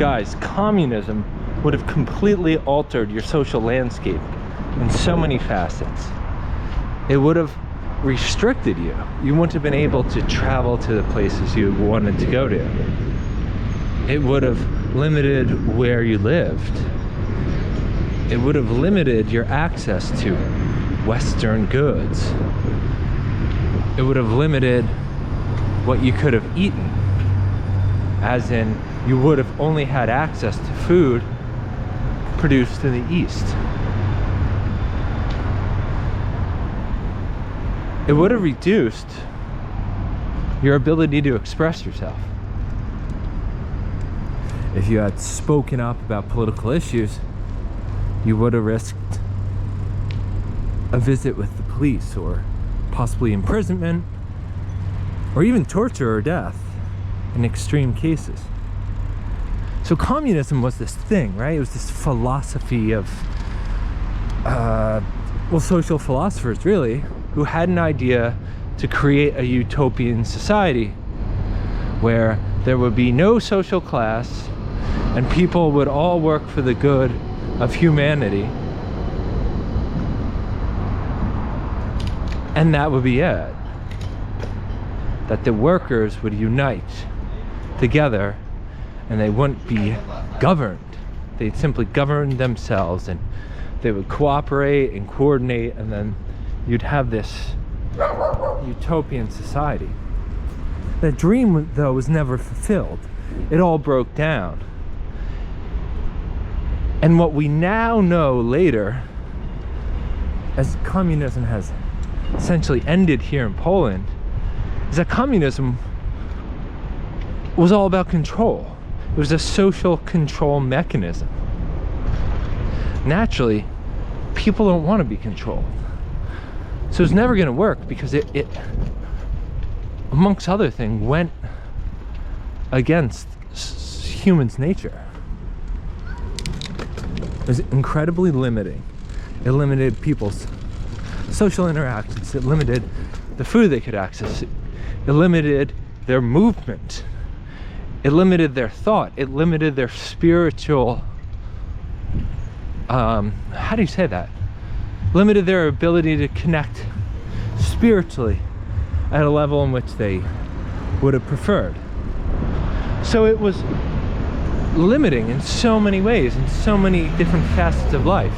Guys, communism would have completely altered your social landscape in so many facets. It would have restricted you. You wouldn't have been able to travel to the places you wanted to go to. It would have limited where you lived. It would have limited your access to Western goods. It would have limited what you could have eaten. As in, you would have only had access to food produced in the East. It would have reduced your ability to express yourself. If you had spoken up about political issues, you would have risked a visit with the police, or possibly imprisonment, or even torture or death in extreme cases. So communism was this thing, right? It was this philosophy of, social philosophers really, who had an idea to create a utopian society where there would be no social class and people would all work for the good of humanity. And that would be it. That the workers would unite together and they wouldn't be governed. They'd simply govern themselves, and they would cooperate and coordinate, and then you'd have this utopian society. That dream, though, was never fulfilled. It all broke down. And what we now know later, as communism has essentially ended here in Poland, is that communism was all about control. It was a social control mechanism. Naturally, people don't want to be controlled. So it's never going to work because it, amongst other things, went against humans' nature. It was incredibly limiting. It limited people's social interactions. It limited the food they could access. It limited their movement. It limited their thought. It limited their spiritual, how do you say that? Limited their ability to connect spiritually at a level in which they would have preferred. So it was limiting in so many ways, in so many different facets of life.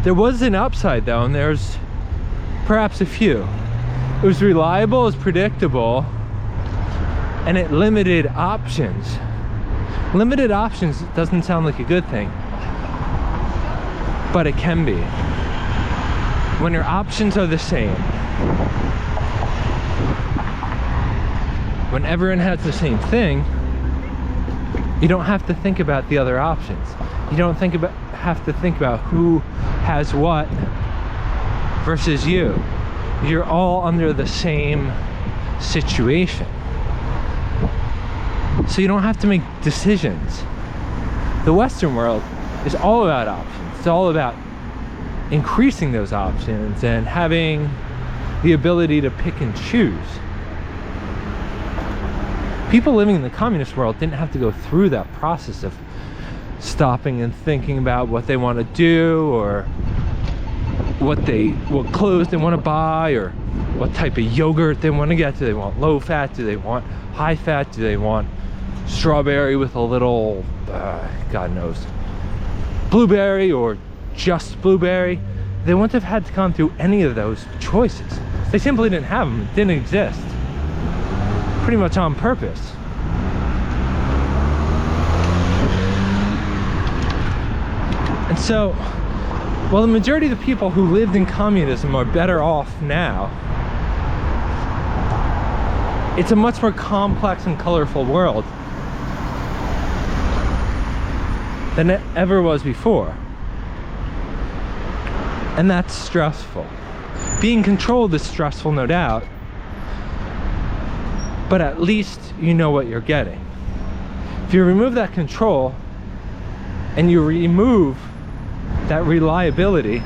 There was an upside though, and there's perhaps a few. It was reliable, it was predictable, and it limited options. Limited options doesn't sound like a good thing, but it can be. When your options are the same, when everyone has the same thing, you don't have to think about the other options. You don't have to think about who has what versus you. You're all under the same situation. So you don't have to make decisions. The Western world is all about options. It's all about increasing those options and having the ability to pick and choose. People living in the communist world didn't have to go through that process of stopping and thinking about what they want to do, or what clothes they want to buy, or what type of yogurt they want to get. Do they want low fat? Do they want high fat? Do they want strawberry with a little, God knows, blueberry, or just blueberry? They wouldn't have had to come through any of those choices. They simply didn't have them. It didn't exist. Pretty much on purpose. And so, while the majority of the people who lived in communism are better off now, it's a much more complex and colorful world than it ever was before. And that's stressful. Being controlled is stressful, no doubt, but at least you know what you're getting. If you remove that control and you remove that reliability,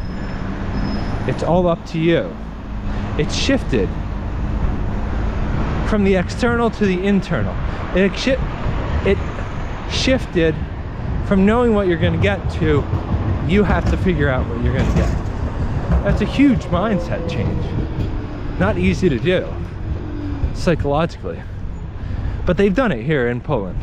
it's all up to you. It's shifted from the external to the internal. It shifted from knowing what you're going to get to you have to figure out what you're going to get. That's a huge mindset change. Not easy to do psychologically, but they've done it here in Poland.